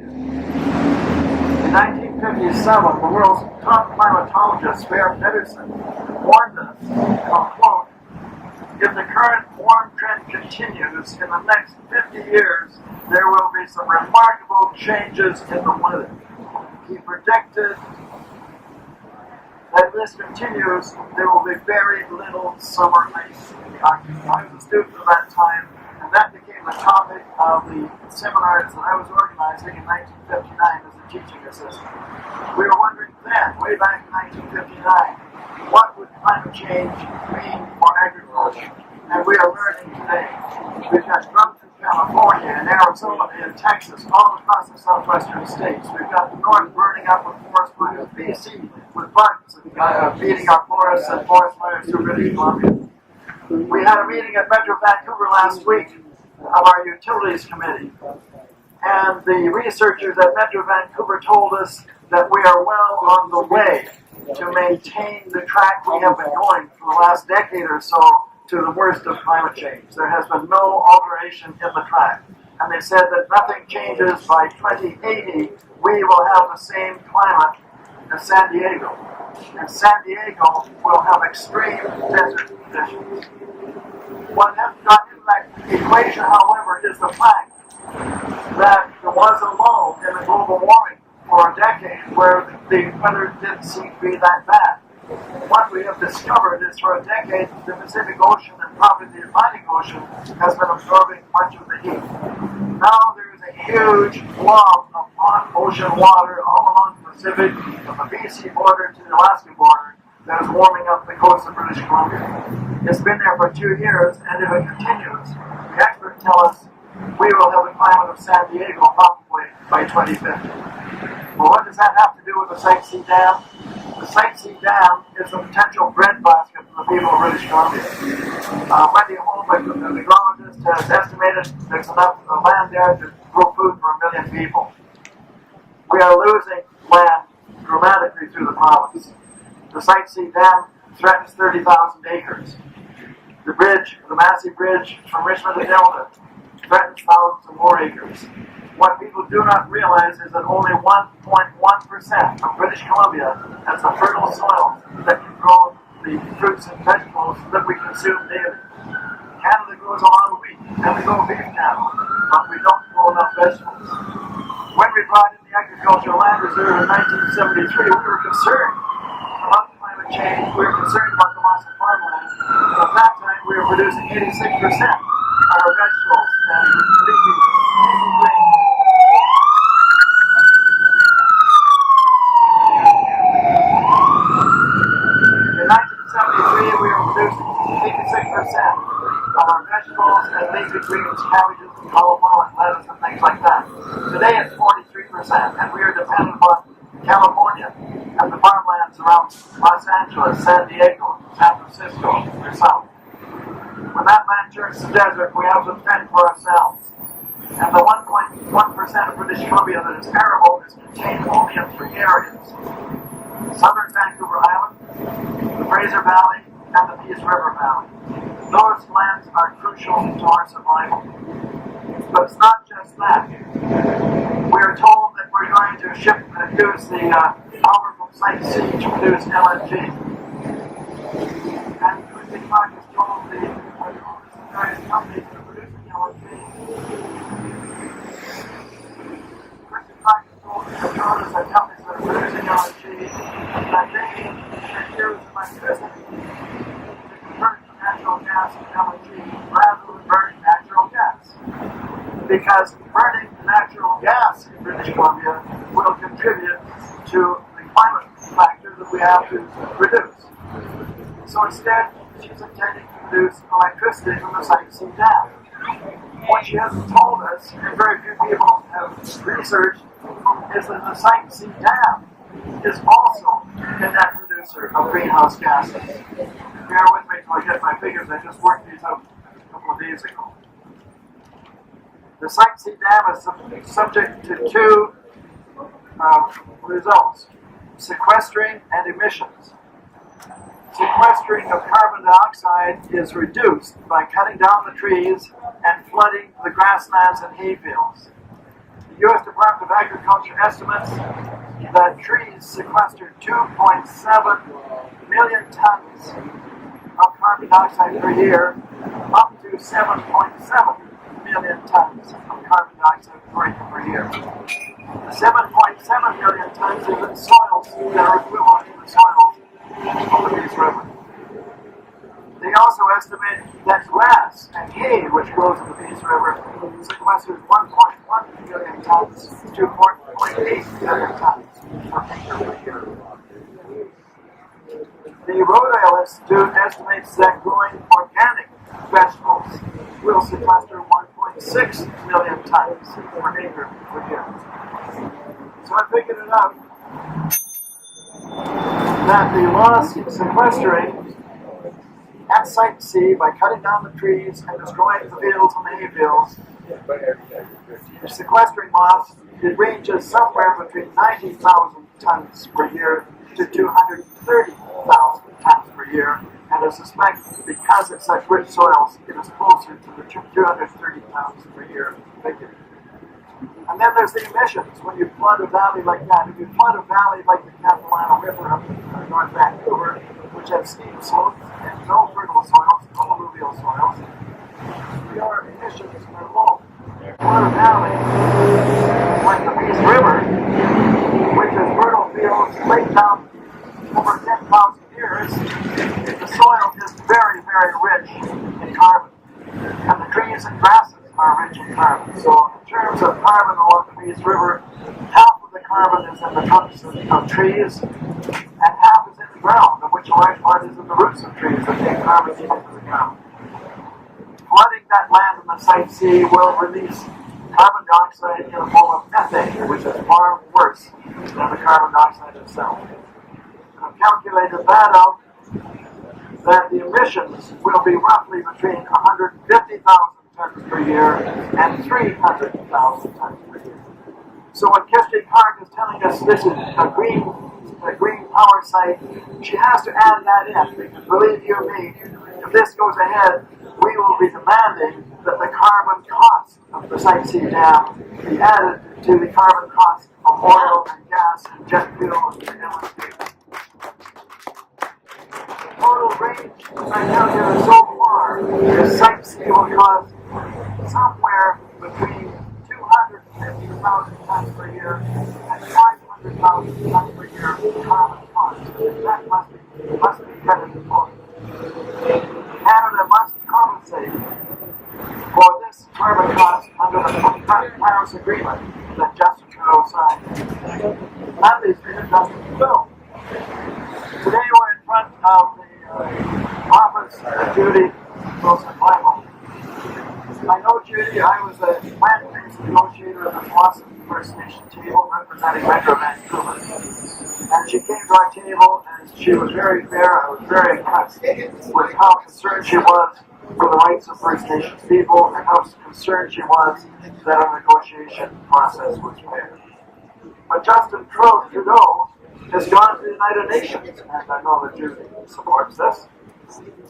In 1957, the world's top climatologist, Bear Pedersen, warned us, and I'll quote, "If the current warm trend continues, in the next 50 years, there will be some remarkable changes in the weather." He predicted that if this continues, there will be very little summer ice. I was a student at that time, and that became the topic of the seminars that I was organizing in 1959 as a teaching assistant. We were wondering then, way back in 1959, what would climate change mean for agriculture? And we are learning today. We've got droughts in California and Arizona and Texas, all across the southwestern states. We've got the north burning up with forest fires, BC with bugs beating our forests and forest fires through British Columbia. We had a meeting at Metro Vancouver last week of our Utilities Committee. And the researchers at Metro Vancouver told us that we are well on the way to maintain the track we have been going for the last decade or so to the worst of climate change. There has been no alteration in the track. And they said that nothing changes by 2080, we will have the same climate as San Diego. And San Diego will have extreme desert conditions. What has got in that equation, however, is the fact that there was a lull in the global warming for a decade where the weather didn't seem to be that bad. What we have discovered is for a decade, the Pacific Ocean and probably the Atlantic Ocean has been absorbing much of the heat. Now there is a huge blob of hot ocean water all along the Pacific, from the BC border to the Alaska border, that is warming up the coast of British Columbia. It's been there for 2 years, and if it continues, the experts tell us we will have the climate of San Diego probably by 2050. Well, what does that have to do with the Site C Dam? The Site C Dam is a potential breadbasket for the people of British Columbia. Wendy Holm, the agronomist, has estimated there's enough land there to grow food for 1 million people. We are losing land dramatically through the province. The Site C Dam threatens 30,000 acres. The bridge, the massive bridge from Richmond to Delta, threatens thousands of more acres. What people do not realize is that only 1.1% of British Columbia has the fertile soil that can grow the fruits and vegetables that we consume daily. Canada grows a lot of wheat, and we grow beef cattle, but we don't grow enough vegetables. When we brought in the Agricultural Land Reserve in 1973, we were concerned about climate change. We were concerned about the loss of farmland. And at that time, we were producing 86% of our vegetables and leafy grains. In 1973, we were producing 86% of our vegetables and leafy greens, cabbages, and cauliflower, and lettuce, and things like that. Today it's 43%, and we are dependent upon California and the farmlands around Los Angeles, San Diego, San Francisco, or south. When that land turns to desert, we have to fend for ourselves. And the 1.1% of British Columbia that is arable is contained only in 3 areas: Southern Vancouver Island, the Fraser Valley, and the Peace River Valley. Those lands are crucial to our survival. But it's not just that. We're told that we're going to use the power from Site C to produce LNG. And Christian Clark has told the various companies that are producing LNG. Christian Clark has told us that companies that are producing LNG that they should use electricity to convert natural gas to LNG rather than burning natural gas. Because burning natural gas in British Columbia will contribute to the climate factor that we have to reduce. So instead, she's intending to produce electricity from the Site C Dam. What she hasn't told us, and very few people have researched, is that the Site C Dam is also a net producer of greenhouse gases. Bear with me till I get my figures. I just worked these out a couple of days ago. The Site C Dam is subject to 2 results: sequestering and emissions. Sequestering of carbon dioxide is reduced by cutting down the trees and flooding the grasslands and hayfields. The U.S. Department of Agriculture estimates that trees sequester 2.7 million tons of carbon dioxide per year, up to 7.7 million tons of carbon dioxide per year. 7.7 million tons is in soils that are equivalent to the soils of the Peace River. They also estimate that grass and hay, which grows in the Peace River, sequesters 1.1 million tons to 4.8 million tons per acre per year. The Rhode Island Institute estimates that growing organic vegetables will sequester 1.6 million tons per acre per year. So I figured it out that the loss sequestering at Site C by cutting down the trees and destroying the fields and the hay fields, the sequestering loss, it ranges somewhere between 90,000 tons per year to 230,000 tons per year, and I suspect because it's such rich soils, it is closer to the 230,000 per year figure. And then there's the emissions. When you flood a valley like that, if you flood a valley like the Capilano River up in North Vancouver, which has steep slopes and no fertile soils, no alluvial soils, your emissions are low. Flood a valley like the Peace River, which is fertile fields laid down over 10,000 years, the soil is very, very rich in carbon. And the trees and grasses are rich in carbon. So in terms of carbon along the Peace River, half of the carbon is in the trunks of trees, and half is in the ground, of which a large part is in the roots of trees that take carbon into the ground. Flooding that land in the Site C will release carbon dioxide in the form of methane, which is far worse than the carbon dioxide itself. I've calculated that out, that the emissions will be roughly between 150,000 tons per year and 300,000 tons per year. So when Kirsty Clark is telling us this is a green power site, she has to add that in, because believe you me, if this goes ahead, we will be demanding that the carbon cost of the Site C dam be added to the carbon cost of oil and gas and jet fuel and LNG. Total range I calculated so far, the Site C will cost somewhere between 250,000 tons per year and 500,000 tons per year carbon cost. That must be credited for. Canada must compensate for this carbon cost under the Paris Agreement that Justin Trudeau signed. That is Justin Trudeau. Today we're in front of the office of Judy Wilson-Bible. I know Judy. I was a plant-based negotiator at the Blossom First Nation table representing Metro Vancouver. And she came to our table and she was very fair. I was very impressed with how concerned she was for the rights of First Nations people and how concerned she was that our negotiation process was fair. But Justin Trudeau has gone to the United Nations, and I know that Judy supports this,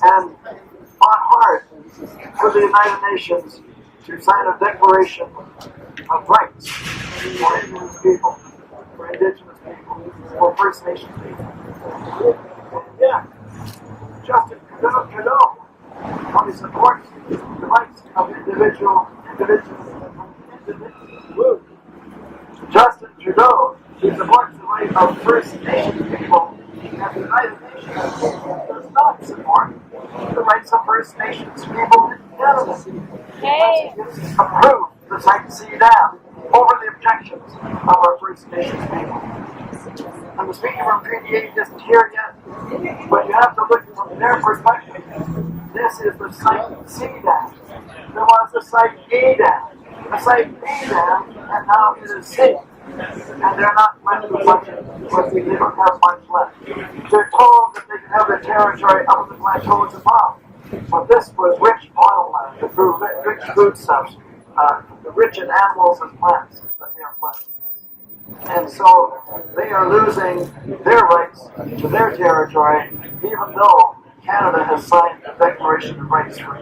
and fought hard for the United Nations to sign a declaration of rights for Indigenous people, for First Nations people. Yeah, Justin Trudeau only supports the rights of individuals. Justin Trudeau supports the right of First Nations people, and the United Nations does not support the rights of First Nations people in Canada. Hey. Approved the Site C dam over the objections of our First Nations people. And the speaker from Treaty 8 isn't here yet, but you have to look from their perspective. This is the Site C dam. There was the Site A dam. The Site A dam, and now it is C. And they're not left with much, they don't have much left. They're told that they can have their territory up in the plateaus above. But this was rich bottomland that grew rich foodstuffs, rich in animals and plants that they are planting. And so they are losing their rights to their territory, even though Canada has signed the Declaration of Rights for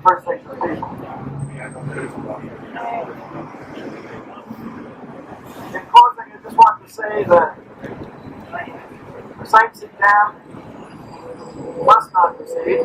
First Nations people. say that the sightseeing dam must not proceed.